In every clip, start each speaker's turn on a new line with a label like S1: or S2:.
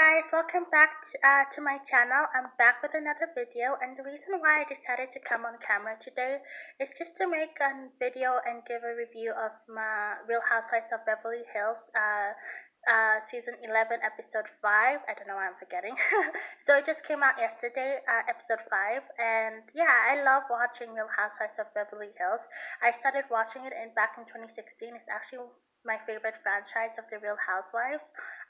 S1: guys, welcome back to my channel. I'm back with another video, and the reason why I decided to come on camera today is just to make a video and give a review of my Real Housewives of Beverly Hills season 11 episode 5. I don't know why I'm forgetting. So it just came out yesterday, episode 5, and yeah, I love watching Real Housewives of Beverly Hills. I started watching it back in 2016. It's actually my favorite franchise of the Real Housewives.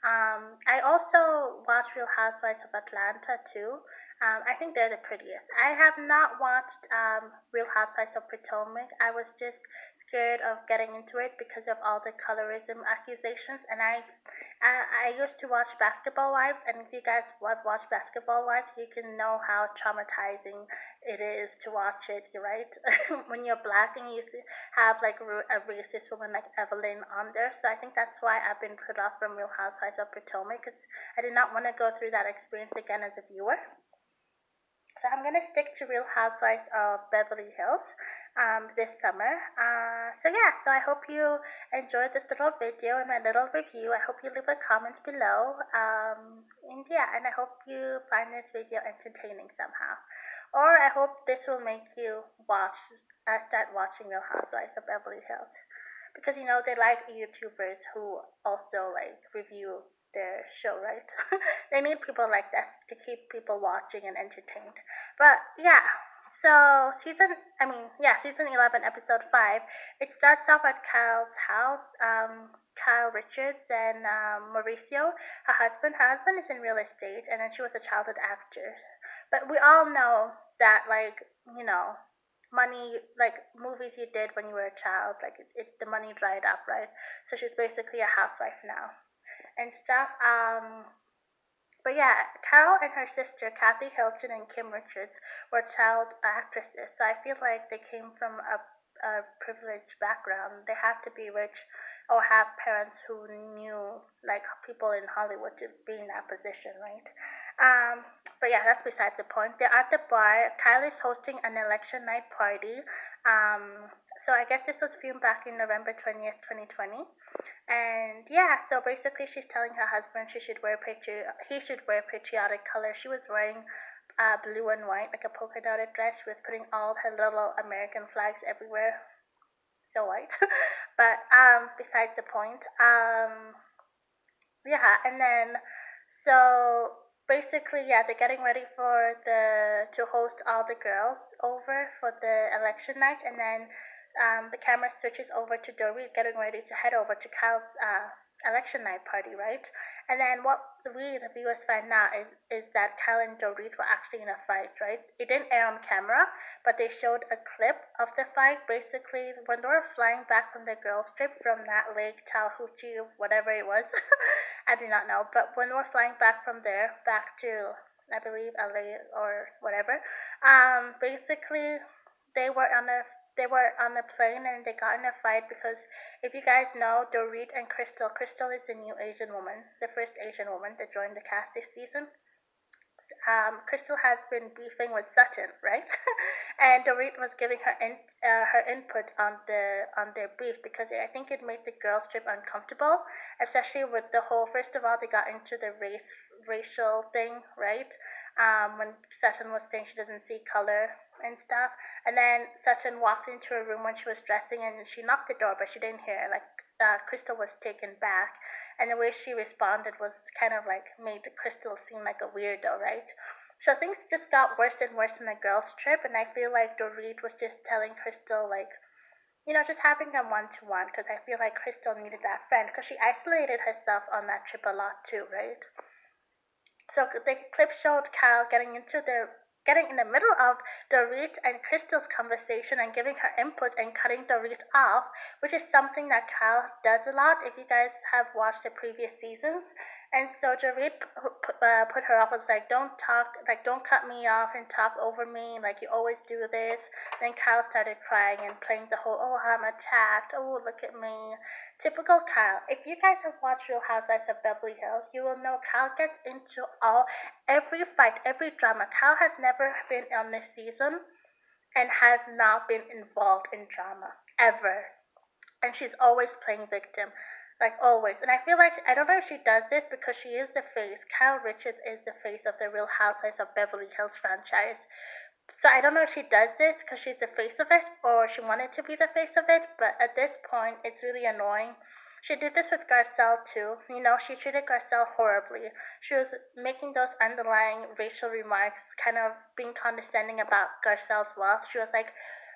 S1: I also watch Real Housewives of Atlanta too. I think they're the prettiest. I have not watched Real Housewives of Potomac. I was just scared of getting into it because of all the colorism accusations, and I used to watch Basketball Wives, and if you guys have watched Basketball Wives, you can know how traumatizing it is to watch it, right? When you're black and you have like a racist woman like Evelyn on there. So I think that's why I've been put off from Real Housewives of Potomac, because I did not want to go through that experience again as a viewer. So I'm gonna stick to Real Housewives of Beverly Hills this summer. So yeah, so I hope you enjoyed this little video and my little review. I hope you leave a comment below. And yeah, and I hope you find this video entertaining somehow. Or I hope this will make you start watching Real Housewives of Beverly Hills, because they like YouTubers who also like review their show, right? They need people like this to keep people watching and entertained. But yeah, so season 11, episode 5. It starts off at Kyle's house. Kyle Richards and Mauricio, her husband is in real estate, and then she was a childhood actor. But we all know that, like, you know, money, like movies you did when you were a child, like the money dried up, right? So she's basically a housewife now and stuff. But yeah, Carol and her sister Kathy Hilton and Kim Richards were child actresses, so I feel like they came from a privileged background. They had to be rich or have parents who knew like people in Hollywood to be in that position, right? But yeah, that's besides the point. They're at the bar. Kylie's hosting an election night party. So I guess this was filmed back in November 20th, 2020. And yeah, so basically she's telling her husband he should wear patriotic colors. She was wearing blue and white, like a polka dotted dress. She was putting all her little American flags everywhere. So white. But besides the point. Yeah, and then so basically, yeah, they're getting ready for the to host all the girls over for the election night, and then the camera switches over to Dorit getting ready to head over to Kyle's election night party, right? And then what we, the viewers, find out is that Kyle and Dorit were actually in a fight, right? It didn't air on camera, but they showed a clip of the fight. Basically, when they were flying back from the girls' trip from that lake, Tallahatchie, whatever it was, I do not know. But when they were flying back from there, back to, I believe, LA or whatever, basically, they were on a they were on a plane and they got in a fight because if you guys know Dorit and Crystal is the new Asian woman, the first Asian woman that joined the cast this season. Crystal has been beefing with Sutton, right? And Dorit was giving her input on their beef because I think it made the girls trip uncomfortable, especially with the whole. First of all, they got into the racial thing, right? When Sutton was saying she doesn't see color and stuff, and then Sutton walked into her room when she was dressing and she knocked the door, but she didn't hear. Like Crystal was taken back, and the way she responded was kind of like made Crystal seem like a weirdo, right? So things just got worse and worse in the girls' trip, and I feel like Dorit was just telling Crystal, like, just having them one to one, because I feel like Crystal needed that friend, because she isolated herself on that trip a lot too, right? So the clip showed Kyle getting in the middle of Dorit and Crystal's conversation and giving her input and cutting Dorit off, which is something that Kyle does a lot if you guys have watched the previous seasons. And so Dorit put her off, was like, don't talk, like, don't cut me off and talk over me, like, you always do this. Then Kyle started crying and playing the whole, oh, I'm attacked, oh, look at me. Typical Kyle. If you guys have watched Real Housewives of Beverly Hills, you will know Kyle gets into every fight, every drama. Kyle has never been on this season and has not been involved in drama ever, and she's always playing victim. like always. And I feel like I don't know if she does this because she is the face. Kyle Richards is the face of the Real Housewives of Beverly Hills franchise. So I don't know if she does this because she's the face of it or she wanted to be the face of it, but at this point, it's really annoying. She did this with Garcelle too. You know, she treated Garcelle horribly. She was making those underlying racial remarks, kind of being condescending about Garcelle's wealth. She was like,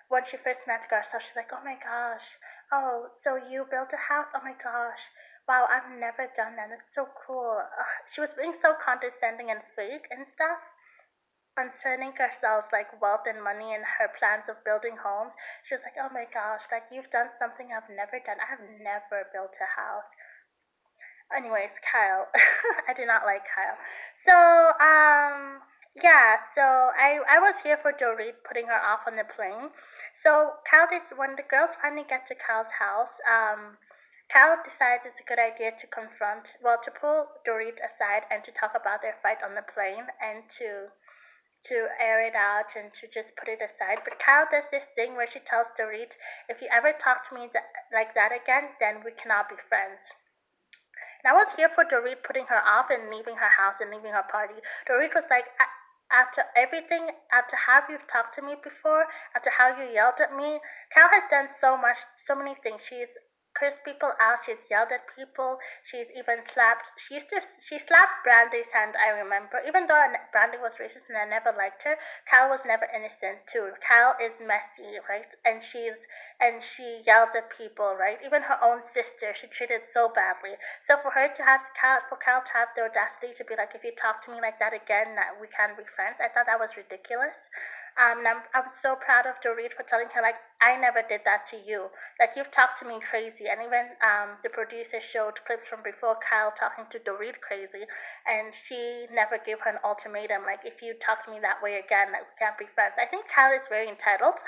S1: when she first met Garcelle, she's like, oh my gosh, oh, so you built a house? Oh my gosh. Wow, I've never done that. It's so cool. She was being so condescending and fake and stuff concerning Garcelle's like wealth and money and her plans of building homes. She was like, "Oh my gosh, like you've done something I've never done. I've never built a house." Anyways, Kyle, I do not like Kyle. So yeah, so I was here for Dorit putting her off on the plane. So Kyle did when the girls finally get to Kyle's house. Kyle decides it's a good idea to confront, well, to pull Dorit aside and to talk about their fight on the plane and to air it out and to just put it aside. But Kyle does this thing where she tells Dorit, if you ever talk to me like that again, then we cannot be friends. And I was here for Dorit putting her off and leaving her house and leaving her party. Dorit was like, after everything, after how you've talked to me before, after how you yelled at me, Cal has done so much, so many things. She's cursed people out. She's yelled at people. She's even slapped. She slapped Brandy's hand. I remember, even though Brandy was racist and I never liked her, Cal was never innocent too. Cal is messy, right? And she yells at people, right? Even her own sister, she treated so badly. So for her to have Cal, for Cal to have the audacity to be like, if you talk to me like that again, that we can't be friends, I thought that was ridiculous. And I'm so proud of Dorit for telling her like, I never did that to you. Like you've talked to me crazy, and even the producer showed clips from before Kyle talking to Dorit crazy, and she never gave her an ultimatum like, if you talk to me that way again, like we can't be friends. I think Kyle is very entitled.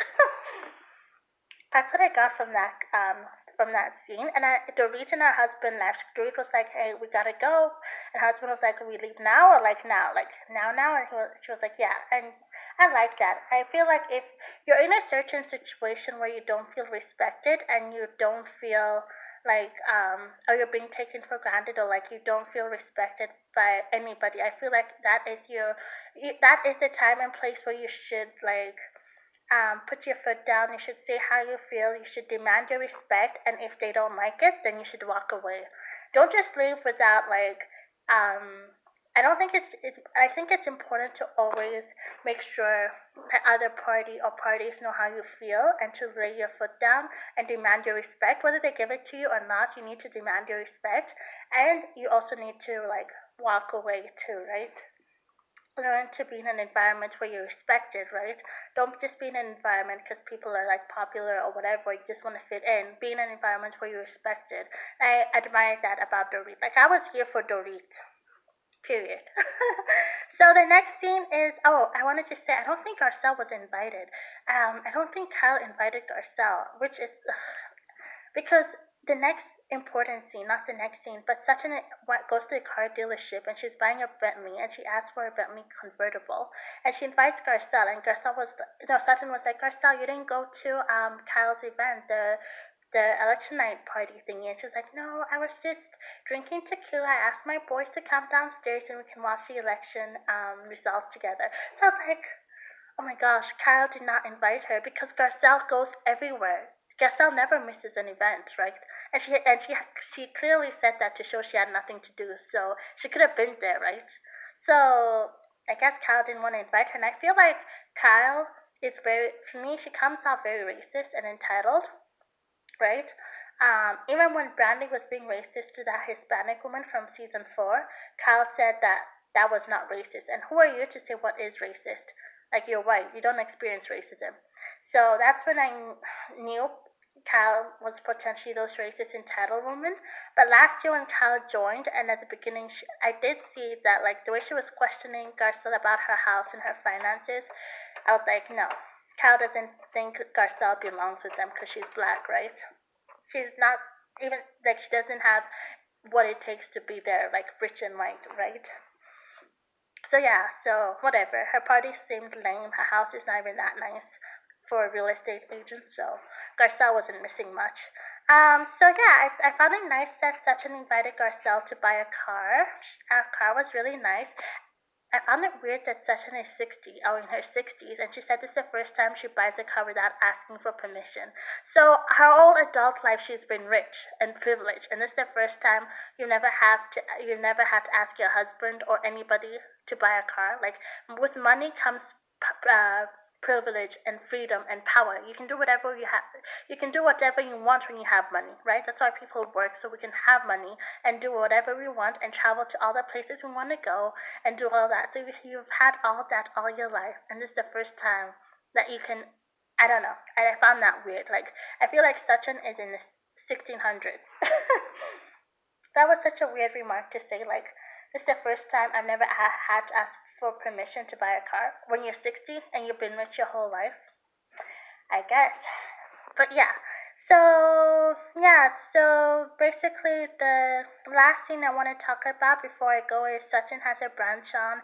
S1: That's what I got from that scene. And Dorit and her husband left. Dorit was like, "Hey, we gotta go," and her husband was like, "We leave now or like now, like now, now?" And she was like, "Yeah." And I like that. I feel like if you're in a certain situation where you don't feel respected and you don't feel like or you're being taken for granted or like you don't feel respected by anybody, I feel like that is the time and place where you should like put your foot down. You should say how you feel. You should demand your respect. And if they don't like it, then you should walk away. Don't just leave without like. I don't think I think it's important to always make sure the other party or parties know how you feel and to lay your foot down and demand your respect. Whether they give it to you or not, you need to demand your respect, and you also need to like walk away too, right? Learn to be in an environment where you're respected, right? Don't just be in an environment because people are like popular or whatever, you just want to fit in. Be in an environment where you're respected. I admire that about Dorit. Like, I was here for Dorit, period. So the next scene is, oh, I wanted to say, I don't think Garcelle was invited. I don't think Kyle invited Garcelle, which is because the next important scene, not the next scene, but Sutton goes to the car dealership and she's buying a Bentley and she asks for a Bentley convertible and she invites Garcelle and Garcelle was no Sutton was like, Garcelle, you didn't go to Kyle's event, the election night party thingy, and she's like, no, I was just drinking tequila. I asked my boys to come downstairs and we can watch the election results together. So I was like, oh my gosh, Kyle did not invite her because Garcelle goes everywhere. Garcelle never misses an event, right? And she clearly said that to show she had nothing to do, so she could have been there, right? So I guess Kyle didn't want to invite her, and I feel like Kyle is very, for me, she comes off very racist and entitled, right? Even when Brandy was being racist to that Hispanic woman from season 4, Kyle said that that was not racist. And who are you to say what is racist? Like, you're white, you don't experience racism. So that's when I knew Kyle was potentially those racist entitled women. But last year when Kyle joined, and at the beginning, I did see that like the way she was questioning Garcelle about her house and her finances, I was like, no, Kyle doesn't think Garcelle belongs with them because she's black, right? She's not even like she doesn't have what it takes to be there, like rich and white, right? So yeah, so whatever. Her party seemed lame. Her house is not even that nice for a real estate agent, so Garcelle wasn't missing much. So yeah, I found it nice that Sachin invited Garcelle to buy a car. Our car was really nice. I found it weird that Session is 60, oh, in her 60s, and she said this is the first time she buys a car without asking for permission. So her whole adult life she's been rich and privileged, and this is the first time you never had to ask your husband or anybody to buy a car. Like with money comes privilege and freedom and power. You can do whatever you have. You can do whatever you want when you have money, right? That's why people work so we can have money and do whatever we want and travel to all the places we want to go and do all that. So if you've had all that all your life, and this is the first time that you can, I don't know. I found that weird. Like I feel like Sachin is in the 1600s. That was such a weird remark to say. Like this is the first time I've never had to ask for permission to buy a car. When you're 60 and you've been rich your whole life, I guess. But yeah. So basically the last thing I want to talk about before I go is Sachin has a branch on.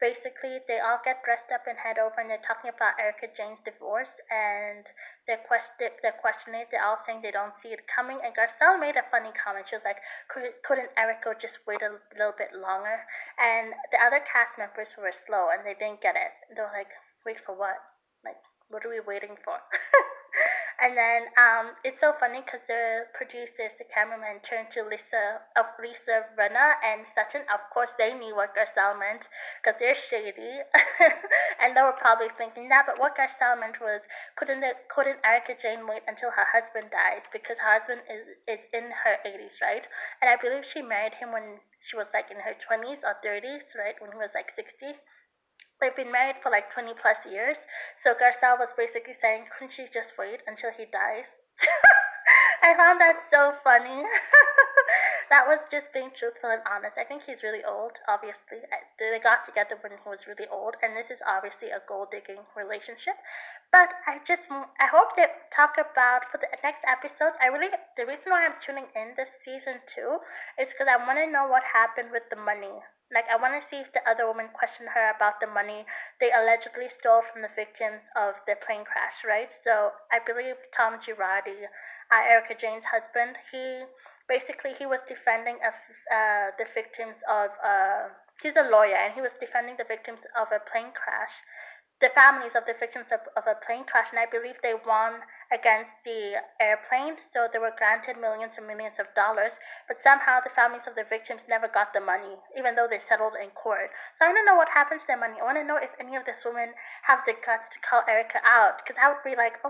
S1: Basically, they all get dressed up and head over, and they're talking about Erica Jane's divorce, and they're questioning. They're all saying they don't see it coming. And Garcelle made a funny comment. She was like, "Couldn't Erica just wait a little bit longer?" And the other cast members were slow, and they didn't get it. They were like, "Wait for what? Like, what are we waiting for?" And then it's so funny because the producers, the cameraman, turned to Lisa Renna and Sutton. Of course, they knew what Garcelle meant because they're shady, and they were probably thinking that. But what Garcelle meant was, couldn't Erica Jane wait until her husband dies because her husband is in her 80s, right? And I believe she married him when she was like in her 20s or 30s, right? When he was like 60. They've been married for like 20 plus years. So Garcelle was basically saying, couldn't she just wait until he dies? I found that so funny. That was just being truthful and honest. I think he's really old, obviously. They got together when he was really old, and this is obviously a gold digging relationship. But I hope they talk about for the next episodes. The reason why I'm tuning in this season two is because I want to know what happened with the money. Like, I want to see if the other woman questioned her about the money they allegedly stole from the victims of the plane crash, right? So I believe Tom Girardi, Erica Jane's husband, he was defending the victims of. He's a lawyer and he was defending the victims of a plane crash, the families of the victims of a plane crash, and I believe they won against the airplane, so they were granted millions and millions of dollars. But somehow the families of the victims never got the money, even though they settled in court. So I don't know what happened to their money. I want to know if any of these women have the guts to call Erica out, because I would be like, oh,